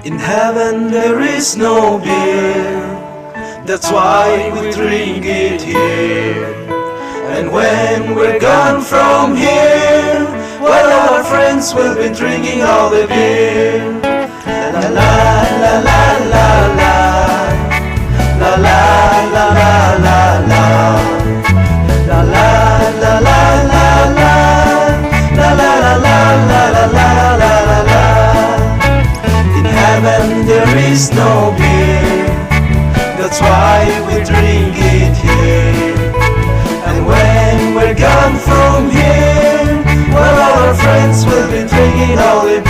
In heaven there is no beer, that's why we drink it here. And when we're gone from here, well, our friends will be drinking all the beer. La la la la la la, la la la la la la, la la la la la la, la la la la la la la la la. In heaven there is no beer, that's why we drink it here. And when we're gone from here, well, our friends will be drinking all the beer.